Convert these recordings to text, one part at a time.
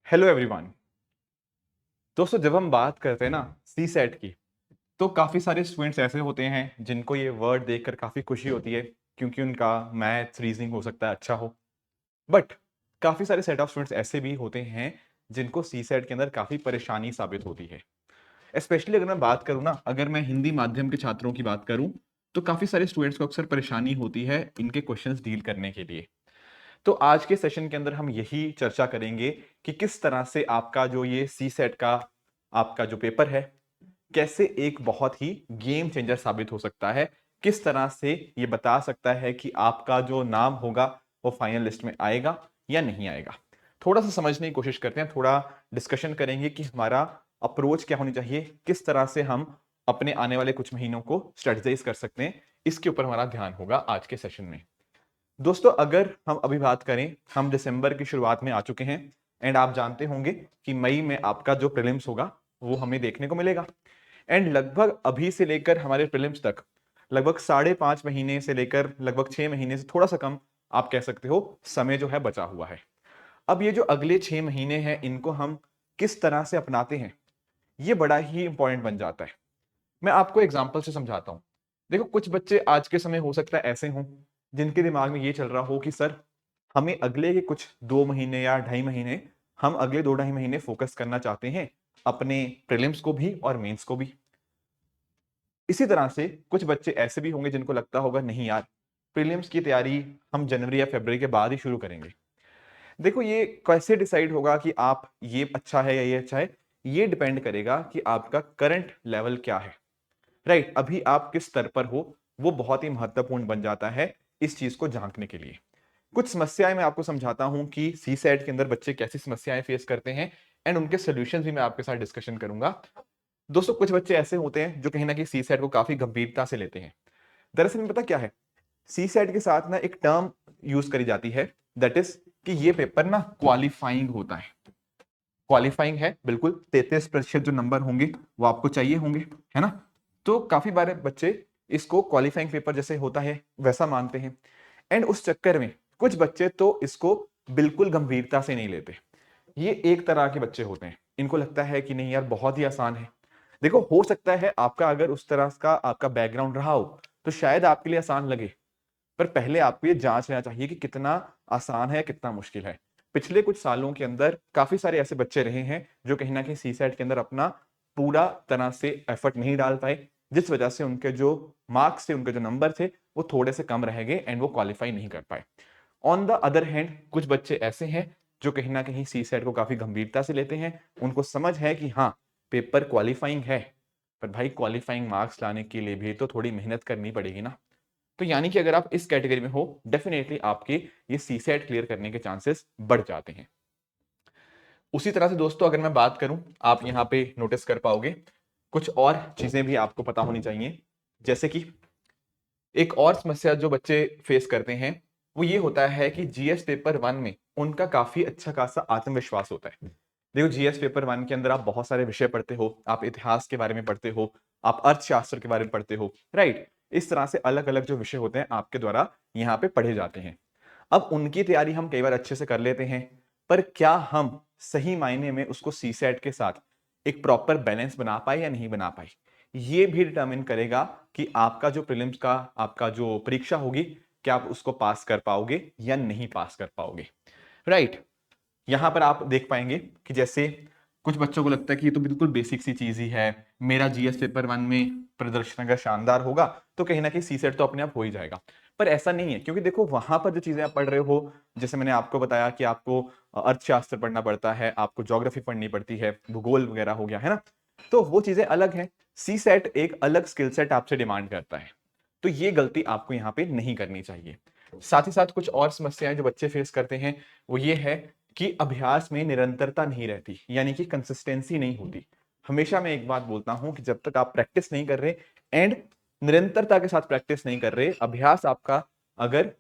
Hello everyone. दोस्तों, जब हम बात करते हैं ना सी सेट की, तो काफ़ी सारे स्टूडेंट्स ऐसे होते हैं जिनको ये वर्ड देखकर काफ़ी खुशी होती है, क्योंकि उनका मैथ्स रीजनिंग हो सकता है अच्छा हो। बट काफ़ी सारे सेट ऑफ स्टूडेंट्स ऐसे भी होते हैं जिनको सी सेट के अंदर काफ़ी परेशानी साबित होती है। स्पेशली अगर मैं बात करूँ ना, अगर मैं हिंदी माध्यम के छात्रों की बात करूँ, तो काफ़ी सारे स्टूडेंट्स को अक्सर परेशानी होती है इनके क्वेश्चंस डील करने के लिए। तो आज के सेशन के अंदर हम यही चर्चा करेंगे कि किस तरह से आपका जो ये सी सेट का आपका जो पेपर है, कैसे एक बहुत ही गेम चेंजर साबित हो सकता है। किस तरह से ये बता सकता है कि आपका जो नाम होगा वो फाइनल लिस्ट में आएगा या नहीं आएगा। थोड़ा सा समझने की कोशिश करते हैं, थोड़ा डिस्कशन करेंगे कि हमारा अप्रोच क्या होनी चाहिए, किस तरह से हम अपने आने वाले कुछ महीनों को स्ट्रेटजाइज कर सकते हैं। इसके ऊपर हमारा ध्यान होगा आज के सेशन में। दोस्तों, अगर हम अभी बात करें, हम दिसंबर की शुरुआत में आ चुके हैं एंड आप जानते होंगे कि मई में आपका जो प्रीलिम्स होगा वो हमें देखने को मिलेगा। एंड लगभग अभी से लेकर हमारे प्रीलिम्स तक लगभग 5.5 महीने से लेकर लगभग 6 महीने से थोड़ा सा कम आप कह सकते हो समय जो है बचा हुआ है। अब ये जो अगले 6 महीने हैं, इनको हम किस तरह से अपनाते हैं, ये बड़ा ही इंपॉर्टेंट बन जाता है। मैं आपको एग्जाम्पल से समझाता हूं। देखो, कुछ बच्चे आज के समय हो सकता है ऐसे हों जिनके दिमाग में ये चल रहा हो कि सर, हमें अगले के कुछ 2 महीने या 2.5 महीने, हम अगले 2-2.5 महीने फोकस करना चाहते हैं अपने प्रीलिम्स को भी और मेंस को भी। इसी तरह से कुछ बच्चे ऐसे भी होंगे जिनको लगता होगा नहीं यार, प्रीलिम्स की तैयारी हम जनवरी या फरवरी के बाद ही शुरू करेंगे। देखो, ये कैसे डिसाइड होगा कि आप ये अच्छा है या ये अच्छा है, ये डिपेंड करेगा कि आपका करंट लेवल क्या है। राइट, अभी आप किस स्तर पर हो, वो बहुत ही महत्वपूर्ण बन जाता है इस चीज को झांकने के लिए। कुछ समस्याएं मैं आपको समझाता हूं कि सी सेट के अंदर बच्चे कैसी समस्याएं फेस करते हैं एंड उनके सोल्यूशन भी मैं आपके साथ डिस्कशन करूंगा। दोस्तों, कुछ बच्चे ऐसे होते हैं जो कहीं ना कहीं सी सेट को काफी गंभीरता से लेते हैं। दरअसल में पता क्या है, सी सेट के साथ ना एक टर्म यूज करी जाती है, दैट इज कि ये पेपर ना क्वालिफाइंग होता है। क्वालिफाइंग है, बिल्कुल 33% जो नंबर होंगे वो आपको चाहिए होंगे, है ना। तो काफी बार बच्चे इसको क्वालिफाइंग पेपर जैसे होता है वैसा मानते हैं एंड उस चक्कर में कुछ बच्चे तो इसको बिल्कुल गंभीरता से नहीं लेते। ये एक तरह के बच्चे होते हैं, इनको लगता है कि नहीं यार, बहुत ही आसान है। देखो, हो सकता है आपका अगर उस तरह का आपका बैकग्राउंड रहा हो तो शायद आपके लिए आसान लगे, पर पहले आपको ये जांच लेना चाहिए कि कितना आसान है, कितना मुश्किल है। पिछले कुछ सालों के अंदर काफी सारे ऐसे बच्चे रहे हैं जो कहीं ना कहीं सी सेट के अंदर अपना पूरा तरह से एफर्ट नहीं डाल पाए, जिस वजह से उनके जो मार्क्स थे, उनके जो नंबर थे, वो थोड़े से कम रह गए एंड वो क्वालिफाई नहीं कर पाए। ऑन द अदर हैंड, कुछ बच्चे ऐसे हैं जो कहीं ना कहीं सी सेट को काफी गंभीरता से लेते हैं। उनको समझ है कि हाँ, पेपर क्वालिफाइंग है, पर भाई क्वालिफाइंग मार्क्स लाने के लिए भी तो थोड़ी मेहनत करनी पड़ेगी ना। तो यानी कि अगर आप इस कैटेगरी में हो, डेफिनेटली आपके ये सी सेट क्लियर करने के चांसेस बढ़ जाते हैं। उसी तरह से दोस्तों, अगर मैं बात करूं, आप यहां पे नोटिस कर पाओगे कुछ और चीजें भी आपको पता होनी चाहिए। जैसे कि एक और समस्या जो बच्चे फेस करते हैं वो ये होता है कि जीएस पेपर 1 में उनका काफी अच्छा खासा आत्मविश्वास होता है। देखो, जीएस पेपर 1 के अंदर आप बहुत सारे विषय पढ़ते हो, आप इतिहास के बारे में पढ़ते हो, आप अर्थशास्त्र के बारे में पढ़ते हो, राइट। इस तरह से अलग अलग जो विषय होते हैं आपके द्वारा यहाँ पे पढ़े जाते हैं। अब उनकी तैयारी हम कई बार अच्छे से कर लेते हैं, पर क्या हम सही मायने में उसको सी सेट के साथ एक प्रॉपर बैलेंस बना पाए या नहीं बना पाए, ये भी डिटरमिन करेगा कि आपका जो प्रीलिम्स का आपका जो परीक्षा होगी, क्या आप उसको पास कर पाओगे या नहीं पास कर पाओगे, राइट। यहां पर आप देख पाएंगे कि जैसे कुछ बच्चों को लगता है कि ये तो बिल्कुल बेसिक सी चीज ही है, मेरा जीएस पेपर 1 में प्रदर्शन अगर शानदार होगा तो कहीं ना कहीं सी सेट तो अपने आप हो ही जाएगा। पर ऐसा नहीं है, क्योंकि देखो वहां पर जो चीजें आप पढ़ रहे हो, जैसे मैंने आपको बताया कि आपको अर्थशास्त्र पढ़ना पड़ता है, आपको ज्योग्राफी पढ़नी पड़ती है, भूगोल वगैरह हो गया, है ना। तो वो चीजें अलग हैं। सी सेट एक अलग स्किल सेट आपसे डिमांड करता है, तो ये गलती आपको यहाँ पे नहीं करनी चाहिए। साथ ही साथ कुछ और समस्याएं जो बच्चे फेस करते हैं वो ये है कि अभ्यास में निरंतरता नहीं रहती, यानी कि कंसिस्टेंसी नहीं होती। हमेशा मैं एक बात बोलता हूं कि जब तक आप प्रैक्टिस नहीं कर रहे एंड निरंतरता के साथ प्रैक्टिस नहीं कर रहे, अभ्यास आपका अगर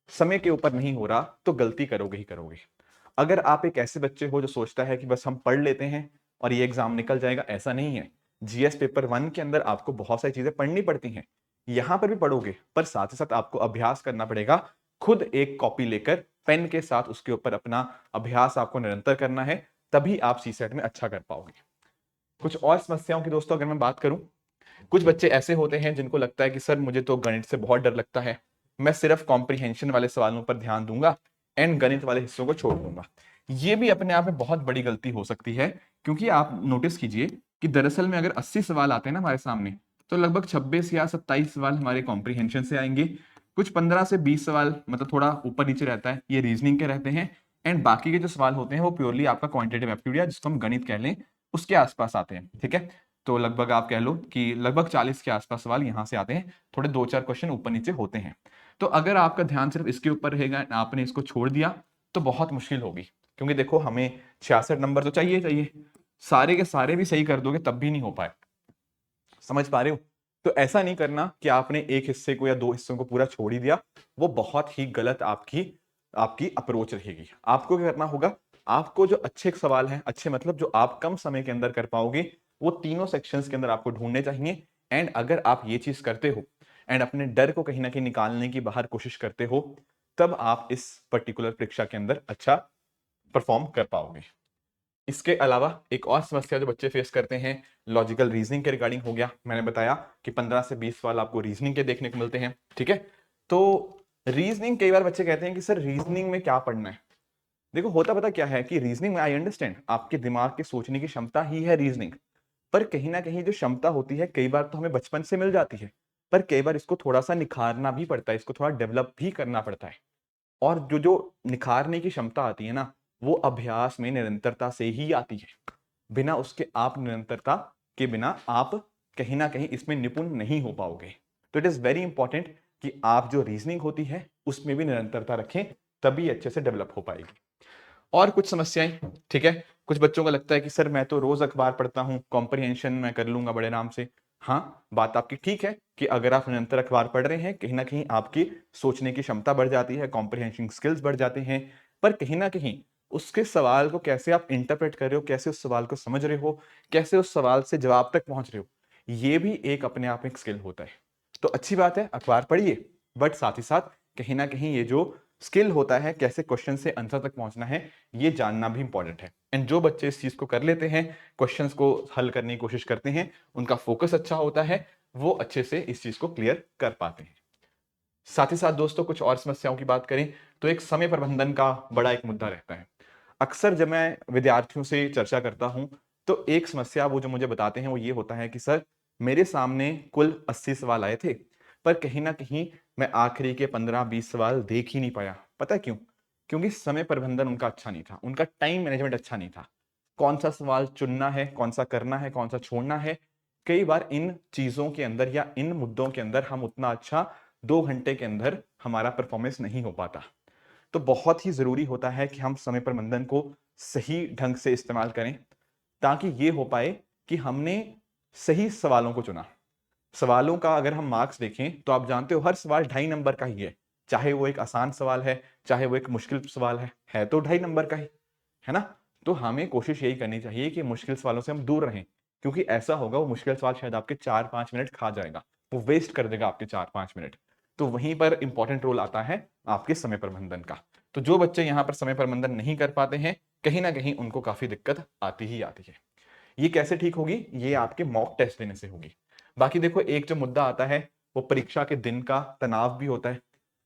समय के ऊपर नहीं हो रहा, तो गलती करोगे ही करोगे। अगर आप एक ऐसे बच्चे हो जो सोचता है कि बस हम पढ़ लेते हैं और ये एग्जाम निकल जाएगा, ऐसा नहीं है। जीएस पेपर 1 के अंदर आपको बहुत सारी चीजें पढ़नी पड़ती हैं, यहां पर भी पढ़ोगे, पर साथ ही साथ आपको अभ्यास करना पड़ेगा। खुद एक कॉपी लेकर पेन के साथ उसके ऊपर अपना अभ्यास आपको निरंतर करना है, तभी आप सीसेट में अच्छा कर पाओगे। कुछ और समस्याओं की दोस्तों अगर मैं बात करूं, कुछ बच्चे ऐसे होते हैं जिनको लगता है कि सर मुझे तो गणित से बहुत डर लगता है, मैं सिर्फ कॉम्प्रिहेंशन वाले सवालों पर ध्यान दूंगा एंड गणित वाले हिस्सों को छोड़ दूंगा। ये भी अपने आप में बहुत बड़ी गलती हो सकती है, क्योंकि आप नोटिस कीजिए कि दरअसल में अगर 80 सवाल आते हैं ना हमारे सामने, तो लगभग 26 या 27 सवाल हमारे कॉम्प्रिहेंशन से आएंगे, कुछ 15 से 20 सवाल मतलब थोड़ा ऊपर नीचे रहता है, ये रीजनिंग के रहते हैं, एंड बाकी के जो सवाल होते हैं वो प्योरली आपका क्वांटिटेटिव एप्टीट्यूड या जिसको हम गणित कह लें उसके आसपास आते हैं। ठीक है, तो लगभग आप कह लो कि लगभग 40 के आसपास सवाल यहाँ से आते हैं, थोड़े 2-4 क्वेश्चन ऊपर नीचे होते हैं। तो अगर आपका ध्यान सिर्फ इसके ऊपर रहेगा, आपने इसको छोड़ दिया, तो बहुत मुश्किल होगी, क्योंकि देखो हमें 66 नंबर तो चाहिए चाहिए, सारे के सारे भी सही कर दोगे तब भी नहीं हो पाए। समझ पा रहे हो? तो ऐसा नहीं करना कि आपने एक हिस्से को या दो हिस्सों को पूरा छोड़ ही दिया, वो बहुत ही गलत आपकी आपकी अप्रोच रहेगी। आपको क्या करना होगा, आपको जो अच्छे सवाल हैं, अच्छे मतलब जो आप कम समय के अंदर कर पाओगे, वो तीनों सेक्शंस के अंदर आपको ढूंढने चाहिए। एंड अगर आप ये चीज करते हो एंड अपने डर को कहीं ना कहीं निकालने की बाहर कोशिश करते हो, तब आप इस पर्टिकुलर परीक्षा के अंदर अच्छा परफॉर्म कर पाओगे। इसके अलावा एक और समस्या जो बच्चे फेस करते हैं, लॉजिकल रीजनिंग के रिगार्डिंग हो गया। मैंने बताया कि 15 से 20 सवाल आपको रीजनिंग के देखने को मिलते हैं। ठीक है, तो रीजनिंग कई बार बच्चे कहते हैं कि सर रीजनिंग में क्या पढ़ना है। देखो होता पता क्या है कि रीजनिंग में आई अंडरस्टैंड आपके दिमाग के सोचने की क्षमता ही है रीजनिंग, पर कहीं ना कहीं जो क्षमता होती है कई बार तो हमें बचपन से मिल जाती है, पर कई बार इसको थोड़ा सा निखारना भी पड़ता है, इसको थोड़ा डेवलप भी करना पड़ता है। और जो जो निखारने की क्षमता आती है ना, वो अभ्यास में निरंतरता से ही आती है। बिना उसके आप निरंतरता के बिना आप कहीं ना कहीं इसमें निपुण नहीं हो पाओगे। तो इट इज वेरी इंपॉर्टेंट कि आप जो रीजनिंग होती है उसमें भी निरंतरता रखें, तभी अच्छे से डेवलप हो पाएगी। और कुछ समस्याएं, ठीक है, कुछ बच्चों का लगता है कि सर मैं तो रोज अखबार पढ़ता हूं, कॉम्प्रिहेंशन मैं कर लूंगा बड़े आराम से। हाँ, बात आपकी ठीक है कि अगर आप निरंतर अखबार पढ़ रहे हैं, कहीं ना कहीं आपकी सोचने की क्षमता बढ़ जाती है, कॉम्प्रिहेंशन स्किल्स बढ़ जाते हैं, पर कहीं ना कहीं उसके सवाल को कैसे आप इंटरप्रेट कर रहे हो, कैसे उस सवाल को समझ रहे हो, कैसे उस सवाल से जवाब तक पहुंच रहे हो, ये भी एक अपने आप में एक स्किल होता है। तो अच्छी बात है, अखबार पढ़िए, बट साथ ही साथ कहीं ना कहीं ये जो स्किल होता है, कैसे क्वेश्चन से आंसर तक पहुंचना है, ये जानना भी इंपॉर्टेंट है। एंड जो बच्चे इस चीज को कर लेते हैं, क्वेश्चंस को हल करने की कोशिश करते हैं, उनका फोकस अच्छा होता है, वो अच्छे से इस चीज को क्लियर कर पाते हैं। साथ ही साथ दोस्तों कुछ और समस्याओं की बात करें तो एक समय प्रबंधन का बड़ा एक मुद्दा रहता है। अक्सर जब मैं विद्यार्थियों से चर्चा करता हूं, तो एक समस्या वो जो मुझे बताते हैं वो ये होता है कि सर मेरे सामने कुल 80 सवाल आए थे, पर कहीं ना कहीं मैं आखिरी के 15-20 सवाल देख ही नहीं पाया। पता है क्यों? क्योंकि समय प्रबंधन उनका अच्छा नहीं था, उनका टाइम मैनेजमेंट अच्छा नहीं था। कौन सा सवाल चुनना है, कौन सा करना है, कौन सा छोड़ना है, कई बार इन चीजों के अंदर या इन मुद्दों के अंदर हम उतना अच्छा 2 घंटे के अंदर हमारा परफॉर्मेंस नहीं हो पाता। तो बहुत ही जरूरी होता है कि हम समय प्रबंधन को सही ढंग से इस्तेमाल करें, ताकि ये हो पाए कि हमने सही सवालों को चुना। सवालों का अगर हम मार्क्स देखें तो आप जानते हो हर सवाल 2.5 नंबर का ही है, चाहे वो एक आसान सवाल है, चाहे वो एक मुश्किल सवाल है तो 2.5 नंबर का ही है ना। तो हमें कोशिश यही करनी चाहिए कि मुश्किल सवालों से हम दूर रहें, क्योंकि ऐसा होगा वो मुश्किल सवाल शायद आपके 4-5 मिनट खा जाएगा, वो वेस्ट कर देगा आपके 4-5 मिनट। तो वहीं पर इंपॉर्टेंट रोल आता है आपके समय प्रबंधन का। तो जो बच्चे यहाँ पर समय प्रबंधन नहीं कर पाते हैं, कहीं ना कहीं उनको काफी दिक्कत आती ही आती है। ये कैसे ठीक होगी? ये आपके मॉक टेस्ट देने से होगी। बाकी देखो एक जो मुद्दा आता है वो परीक्षा के दिन का तनाव भी होता है।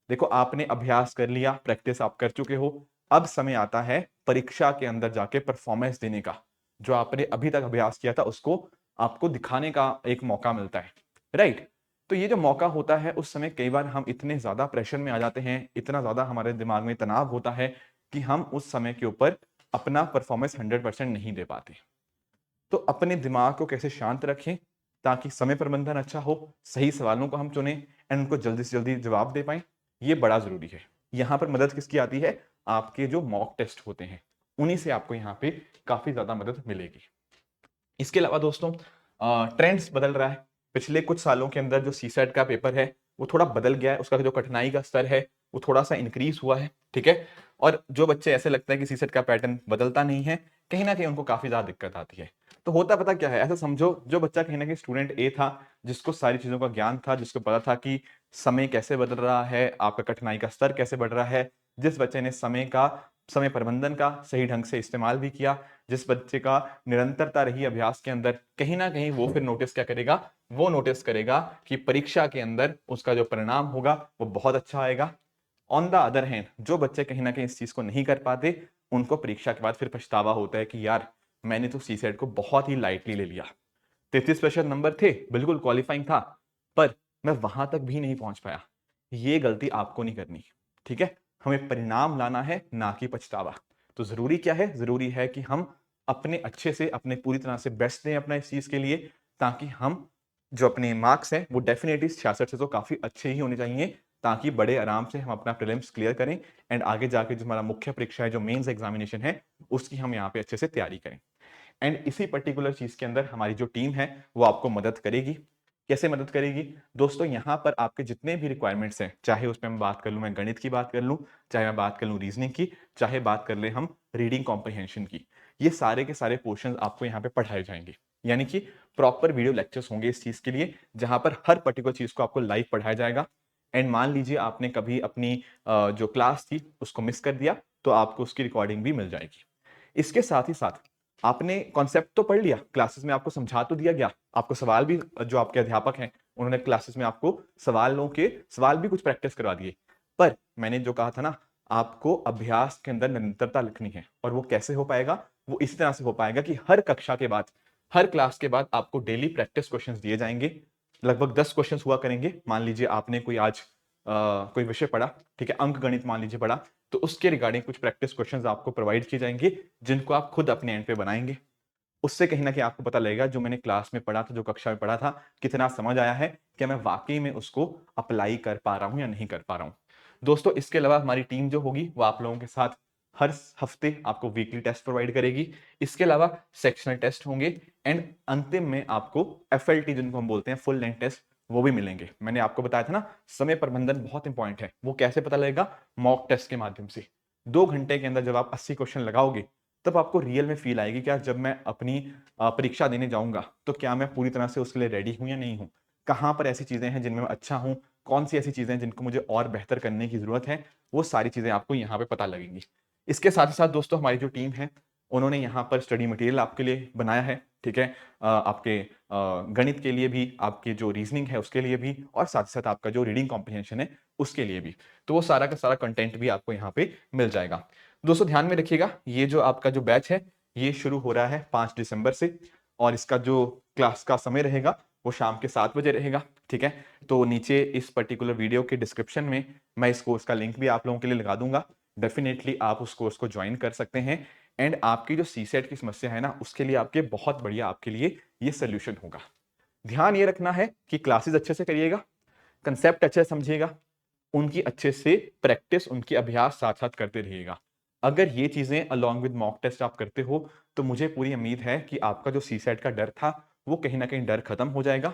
देखो आपने अभ्यास कर लिया, प्रैक्टिस आप कर चुके हो, अब समय आता है परीक्षा के अंदर जाके परफॉर्मेंस देने का। जो आपने अभी तक अभ्यास किया था उसको आपको दिखाने का एक मौका मिलता है, राइट। तो ये जो मौका होता है उस समय कई बार हम इतने ज्यादा प्रेशर में आ जाते हैं, इतना ज्यादा हमारे दिमाग में तनाव होता है कि हम उस समय के ऊपर अपना परफॉर्मेंस 100% नहीं दे पाते। तो अपने दिमाग को कैसे शांत रखें ताकि समय प्रबंधन अच्छा हो, सही सवालों को हम चुनें एंड उनको जल्दी से जल्दी जवाब दे पाएं, ये बड़ा जरूरी है। यहां पर मदद किसकी आती है? आपके जो मॉक टेस्ट होते हैं, उन्हीं से आपको यहाँ पे काफी ज्यादा मदद मिलेगी। इसके अलावा दोस्तों ट्रेंड्स बदल रहा है। पिछले कुछ सालों के अंदर जो सीसेट का पेपर है वो थोड़ा बदल गया है, उसका जो कठिनाई का स्तर है वो थोड़ा सा इंक्रीज हुआ है, ठीक है। और जो बच्चे ऐसे लगता है कि सीसेट का पैटर्न बदलता नहीं है, कहीं ना कहीं उनको काफी ज्यादा दिक्कत आती है। तो होता पता क्या है, ऐसा समझो जो बच्चा कहीं ना कहीं स्टूडेंट ए था, जिसको सारी चीजों का ज्ञान था, जिसको पता था कि समय कैसे बदल रहा है, आपका कठिनाई का स्तर कैसे बढ़ रहा है, जिस बच्चे ने समय का समय प्रबंधन का सही ढंग से इस्तेमाल भी किया, जिस बच्चे का निरंतरता रही अभ्यास के अंदर, कहीं ना कहीं वो फिर नोटिस क्या करेगा, वो नोटिस करेगा कि परीक्षा के अंदर उसका जो परिणाम होगा वो बहुत अच्छा आएगा। ऑन द अदर हैंड जो बच्चे कहीं ना कहीं इस चीज को नहीं कर पाते, उनको परीक्षा के बाद फिर पछतावा होता है कि यार मैंने तो सी सेट को बहुत ही लाइटली ले लिया। 33% नंबर थे, बिल्कुल क्वालिफाइंग था, पर मैं वहां तक भी नहीं पहुंच पाया। ये गलती आपको नहीं करनी, ठीक है। हमें परिणाम लाना है, ना कि पछतावा। तो जरूरी क्या है, जरूरी है कि हम अपने अच्छे से, अपने पूरी तरह से बेस्ट दें अपना इस चीज के लिए, ताकि हम जो अपने मार्क्स हैं वो डेफिनेटली 66 से तो काफी अच्छे ही होने चाहिए, ताकि बड़े आराम से हम अपना प्रीलिम्स क्लियर करें एंड आगे जाके जो हमारा मुख्य परीक्षा है, जो मेंस एग्जामिनेशन है, उसकी हम यहाँ पे अच्छे से तैयारी करें। एंड इसी पर्टिकुलर चीज के अंदर हमारी जो टीम है वो आपको मदद करेगी। कैसे मदद करेगी दोस्तों, यहाँ पर आपके जितने भी रिक्वायरमेंट्स हैं, चाहे उसमें मैं बात कर लूँ, मैं गणित की बात कर लूँ, चाहे मैं बात कर लूँ रीजनिंग की, चाहे बात कर ले हम रीडिंग कॉम्प्रिहेंशन की, ये सारे के सारे पोर्शन आपको यहाँ पे पढ़ाए जाएंगे। यानी कि प्रॉपर वीडियो लेक्चर्स होंगे इस चीज के लिए, जहां पर हर पर्टिकुलर चीज को आपको लाइव पढ़ाया जाएगा। एंड मान लीजिए आपने कभी अपनी जो क्लास थी उसको मिस कर दिया, तो आपको उसकी रिकॉर्डिंग भी मिल जाएगी। इसके साथ ही साथ आपने कॉन्सेप्ट तो पढ़ लिया, क्लासेस में आपको समझा तो दिया गया, आपको सवाल भी, जो आपके अध्यापक हैं उन्होंने क्लासेस में आपको सवाल भी कुछ प्रैक्टिस करवा दिए। पर मैंने जो कहा था ना, आपको अभ्यास के अंदर निरंतरता लिखनी है, और वो कैसे हो पाएगा, वो इसी तरह से हो पाएगा कि हर कक्षा के बाद, हर क्लास के बाद आपको डेली प्रैक्टिस क्वेश्चंस दिए जाएंगे। लगभग 10 क्वेश्चंस हुआ करेंगे। मान लीजिए आपने कोई आज कोई विषय पढ़ा, ठीक है, अंक गणित मान लीजिए पढ़ा, तो उसके रिगार्डिंग कुछ प्रैक्टिस क्वेश्चंस आपको प्रोवाइड किए जाएंगे, जिनको आप खुद अपने एंड पे बनाएंगे। उससे कहीं ना कहीं आपको पता लगेगा जो मैंने क्लास में पढ़ा था, जो कक्षा में पढ़ा था, कितना समझ आया है, क्या मैं वाकई में उसको अप्लाई कर पा रहा हूं या नहीं कर पा रहा हूं। दोस्तों इसके अलावा हमारी टीम जो होगी वो आप लोगों के साथ हर हफ्ते आपको वीकली टेस्ट प्रोवाइड करेगी। इसके अलावा सेक्शनल टेस्ट होंगे, एंड अंतिम में आपको FLT जिनको हम बोलते हैं, फुल लेंथ टेस्ट, वो भी मिलेंगे। मैंने आपको बताया था ना, समय प्रबंधन बहुत इंपॉर्टेंट है। वो कैसे पता लगेगा, मॉक टेस्ट के माध्यम से। 2 घंटे के अंदर जब आप 80 क्वेश्चन लगाओगे, तब आपको रियल में फील आएगी कि यार जब मैं अपनी परीक्षा देने जाऊंगा तो क्या मैं पूरी तरह से उसके लिए रेडी हूं या नहीं हूं, कहां पर ऐसी चीजें हैं जिनमें मैं अच्छा हूं, कौन सी ऐसी चीजें हैं जिनको मुझे और बेहतर करने की जरूरत है, वो सारी चीजें आपको यहाँ पे पता लगेंगी। इसके साथ ही साथ दोस्तों हमारी जो टीम है, उन्होंने यहाँ पर स्टडी मटेरियल आपके लिए बनाया है, ठीक है, आपके गणित के लिए भी, आपकी जो रीजनिंग है उसके लिए भी, और साथ ही साथ आपका जो रीडिंग कॉम्प्रिहेंशन है उसके लिए भी। तो वो सारा का सारा कंटेंट भी आपको यहाँ पे मिल जाएगा। दोस्तों ध्यान में रखिएगा, ये जो आपका जो बैच है ये शुरू हो रहा है 5 दिसंबर से, और इसका जो क्लास का समय रहेगा वो शाम के 7 बजे रहेगा, ठीक है। तो नीचे इस पर्टिकुलर वीडियो के डिस्क्रिप्शन में मैं इस कोर्स का लिंक भी आप लोगों के लिए लगा दूंगा। डेफिनेटली आप उस कोर्स को ज्वाइन कर सकते हैं, एंड आपकी जो सी सेट की समस्या है ना, उसके लिए आपके बहुत बढ़िया, आपके लिए ये सोल्यूशन होगा। ध्यान ये रखना है कि क्लासेस अच्छे से करिएगा, कंसेप्ट अच्छे से समझिएगा, उनकी अच्छे से प्रैक्टिस, उनकी अभ्यास साथ साथ करते रहिएगा। अगर ये चीजें अलॉन्ग विद मॉक टेस्ट आप करते हो, तो मुझे पूरी उम्मीद है कि आपका जो सी सेट का डर था वो कहीं ना कहीं डर खत्म हो जाएगा,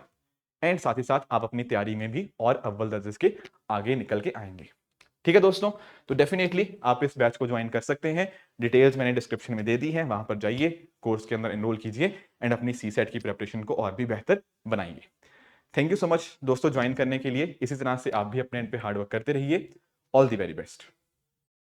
एंड साथ ही साथ आप अपनी तैयारी में भी और अव्वल दर्जे के आगे निकल के आएंगे। ठीक है दोस्तों, तो डेफिनेटली आप इस बैच को ज्वाइन कर सकते हैं। डिटेल्स मैंने डिस्क्रिप्शन में दे दी है, वहां पर जाइए, कोर्स के अंदर एनरोल कीजिए, एंड अपनी सी सेट की प्रिपरेशन को और भी बेहतर बनाइए। थैंक यू सो मच दोस्तों ज्वाइन करने के लिए। इसी तरह से आप भी अपने एंड पे हार्डवर्क करते रहिए। All the very best.